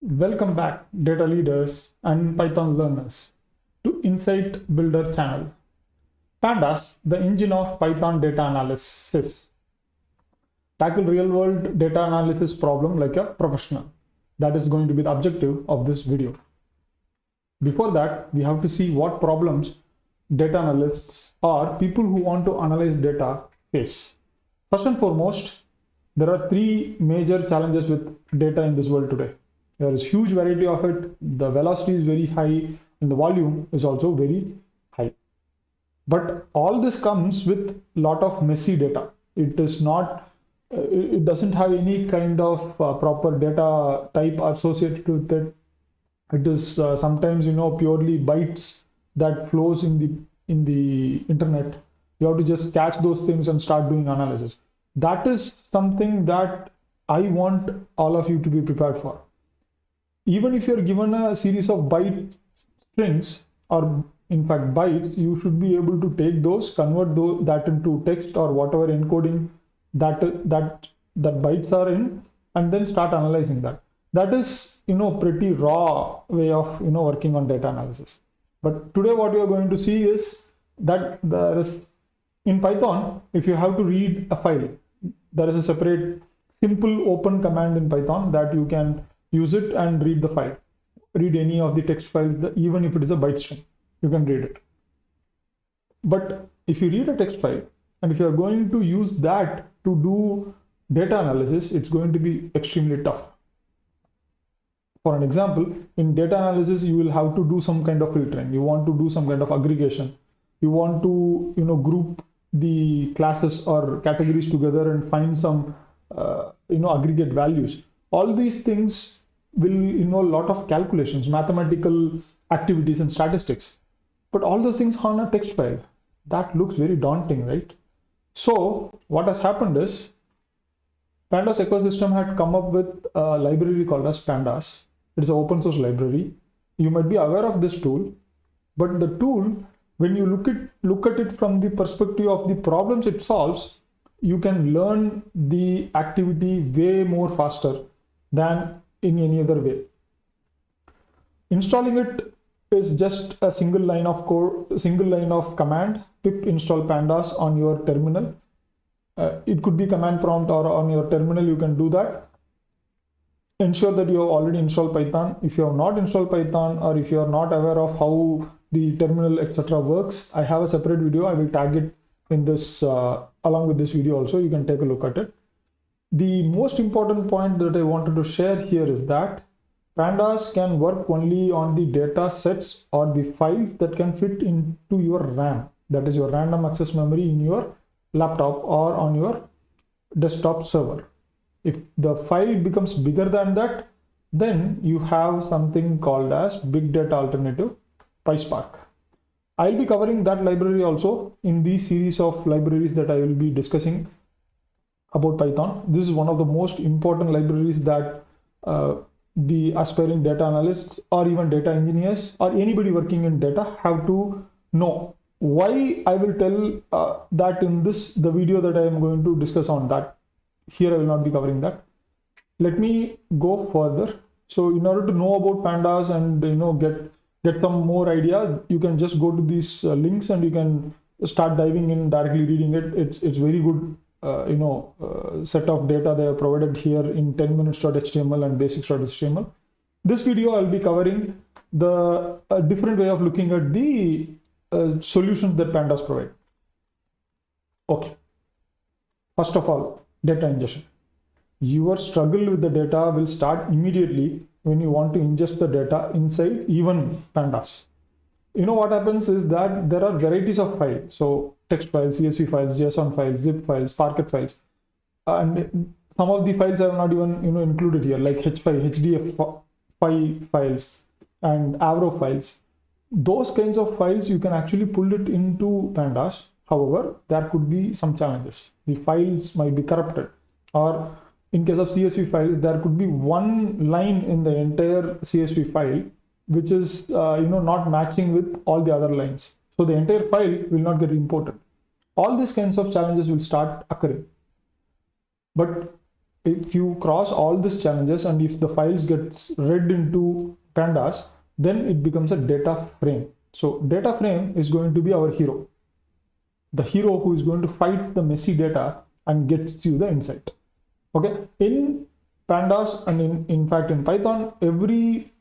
Welcome back, data leaders and Python learners, to Insight Builder channel. Pandas, the engine of Python data analysis, tackle real-world data analysis problem like a professional. That is going to be the objective of this video. Before that, we have to see what problems data analysts or people who want to analyze data face. First and foremost, there are three major challenges with data in this world today. There is huge variety of it, the velocity is very high, and the volume is also very high. But all this comes with a lot of messy data. It doesn't have any kind of proper data type associated with it. It is sometimes purely bytes that flows in the internet. You have to just catch those things and start doing analysis. That is something that I want all of you to be prepared for. Even if you're given a series of byte strings, or in fact bytes, you should be able to take those, convert that into text or whatever encoding that bytes are in, and then start analyzing that. That is pretty raw way of working on data analysis. But today what you are going to see is that there is, in Python, if you have to read a file, there is a separate simple open command in Python that you can use it and read the file. Read any of the text files, even if it is a byte string, you can read it. But if you read a text file, and if you are going to use that to do data analysis, it's going to be extremely tough. For an example, in data analysis, you will have to do some kind of filtering. You want to do some kind of aggregation. You want to group the classes or categories together and find some aggregate values. All these things will involve a lot of calculations, mathematical activities and statistics. But all those things on a text file, that looks very daunting, right? So what has happened is Pandas ecosystem had come up with a library called as Pandas. It is an open source library. You might be aware of this tool, but the tool, when you look at it from the perspective of the problems it solves, you can learn the activity way more faster than in any other way. Installing it is just a single line of code, single line of command, pip install pandas on your terminal. It could be command prompt, or on your terminal you can do that. Ensure that you have already installed Python. If you have not installed Python, or if you are not aware of how the terminal etc. works, I have a separate video. I will tag it in this along with this video also. You can take a look at it. The most important point that I wanted to share here is that Pandas can work only on the data sets or the files that can fit into your RAM. That is your random access memory in your laptop or on your desktop server. If the file becomes bigger than that, then you have something called as big data alternative, PySpark. I'll be covering that library also in the series of libraries that I will be discussing about Python. This is one of the most important libraries that the aspiring data analysts or even data engineers or anybody working in data have to know. Why I will tell that in the video that I am going to discuss on that. Here I will not be covering that. Let me go further. So in order to know about Pandas and get some more idea, you can just go to these links and you can start diving in, directly reading it. It's very good set of data they have provided here in 10minutes.html and basics.html. This video I'll be covering the different way of looking at the solutions that Pandas provide. Okay. First of all, data ingestion. Your struggle with the data will start immediately when you want to ingest the data inside even Pandas. What happens is that there are varieties of files. So text files, CSV files, JSON files, zip files, Parquet files, and some of the files I have not even included here, like H5, HDF files, and Avro files. Those kinds of files you can actually pull it into Pandas. However, there could be some challenges. The files might be corrupted, or in case of CSV files, there could be one line in the entire CSV file which is not matching with all the other lines. So the entire file will not get imported. All these kinds of challenges will start occurring. But if you cross all these challenges and if the files gets read into Pandas, then it becomes a data frame. So data frame is going to be our hero, the hero who is going to fight the messy data and gets you the insight. Okay, in Pandas and in fact in Python, every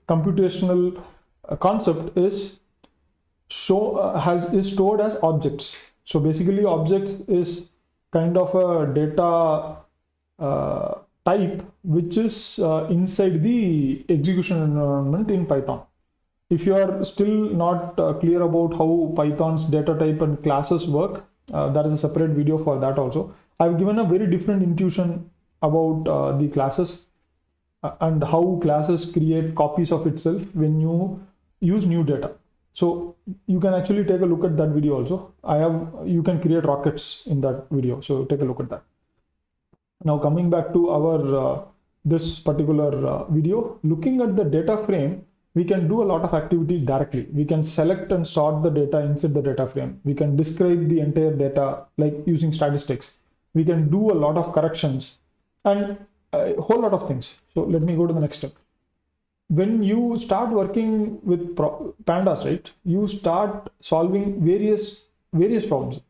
computational concept is stored as objects. So basically objects is kind of a data type which is inside the execution environment in Python. If you are still not clear about how Python's data type and classes work, there is a separate video for that also. I've given a very different intuition about the classes and how classes create copies of itself when you use new data. So you can actually take a look at that video also. You can create rockets in that video, so take a look at that. Now coming back to our this particular video, looking at the data frame, we can do a lot of activity directly. We can select and sort the data inside the data frame. We can describe the entire data like using statistics. We can do a lot of corrections and a whole lot of things. So let me go to the next step. When you start working with Pandas, right, you start solving various problems.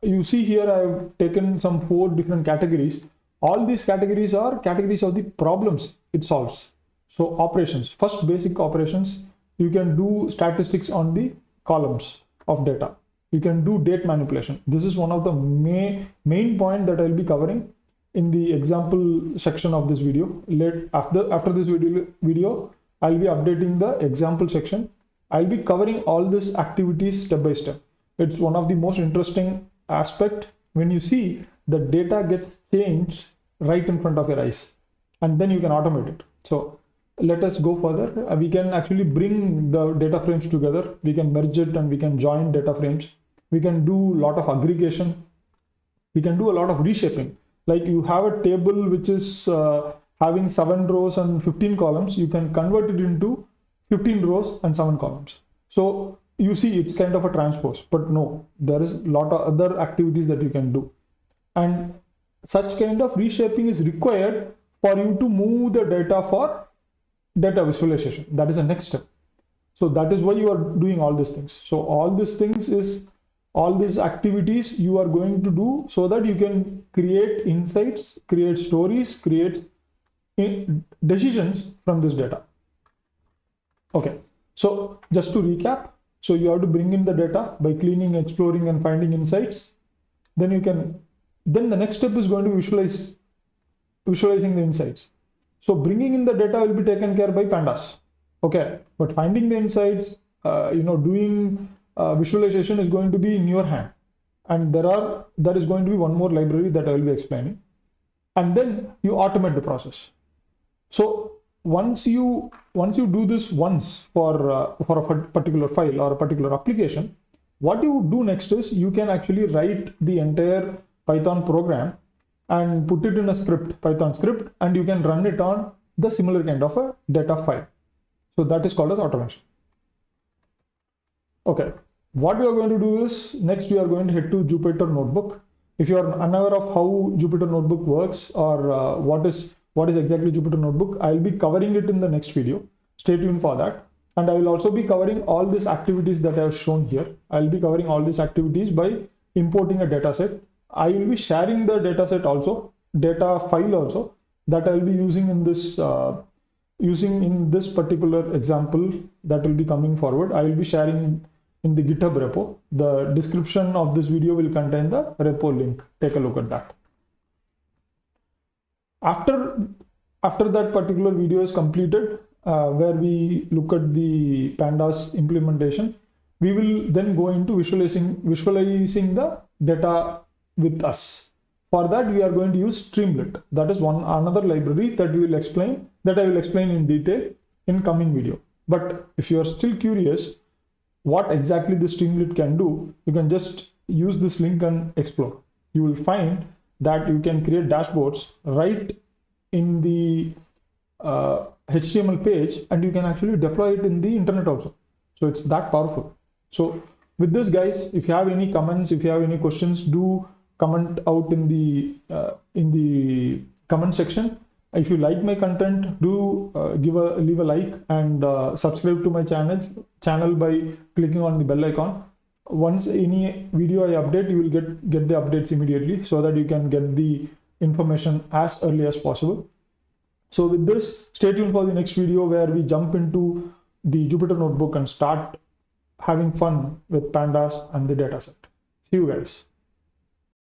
You see here I've taken some 4 different categories. All these categories are categories of the problems it solves. So operations, first basic operations, you can do statistics on the columns of data. You can do date manipulation. This is one of the main point that I'll be covering in the example section of this video. After this video, I'll be updating the example section. I'll be covering all these activities step by step. It's one of the most interesting aspect when you see the data gets changed right in front of your eyes, and then you can automate it. So let us go further. We can actually bring the data frames together. We can merge it and we can join data frames. We can do a lot of aggregation. We can do a lot of reshaping. Like you have a table which is having 7 rows and 15 columns. You can convert it into 15 rows and 7 columns. So you see it's kind of a transpose, but no, there is a lot of other activities that you can do. And such kind of reshaping is required for you to move the data for data visualization. That is the next step. So that is why you are doing all these things. So all these things is all these activities you are going to do so that you can create insights, create stories, create decisions from this data. Okay, so just to recap, so you have to bring in the data by cleaning, exploring and finding insights. Then the next step is going to visualizing the insights. So bringing in the data will be taken care by Pandas. Okay, but finding the insights, doing visualization is going to be in your hand. And there is going to be one more library that I will be explaining. And then you automate the process. So once you do this once for a particular file or a particular application, what you do next is you can actually write the entire Python program and put it in a script, Python script, and you can run it on the similar kind of a data file. So that is called as automation. Okay, what we are going to do is next we are going to head to Jupyter Notebook. If you are unaware of how Jupyter Notebook works or what is exactly Jupyter Notebook, I'll be covering it in the next video. Stay tuned for that. And I will also be covering all these activities that I have shown here. I'll be covering all these activities by importing a data set. I will be sharing the dataset also, data file also, that I will be using in this particular example that will be coming forward. I will be sharing in the GitHub repo. The description of this video will contain the repo link. Take a look at that. After that particular video is completed, where we look at the Pandas implementation, we will then go into visualizing the data with us. For that, we are going to use Streamlit. That is another library that I will explain in detail in coming video. But if you are still curious what exactly the Streamlit can do, you can just use this link and explore. You will find that you can create dashboards right in the HTML page, and you can actually deploy it in the internet also. So it's that powerful. So with this, guys, if you have any comments, if you have any questions, do comment out in the comment section. If you like my content, do leave a like and subscribe to my channel by clicking on the bell icon. Once any video I update, you will get the updates immediately, so that you can get the information as early as possible. So with this, stay tuned for the next video where we jump into the Jupyter Notebook and start having fun with pandas and the dataset. See you guys.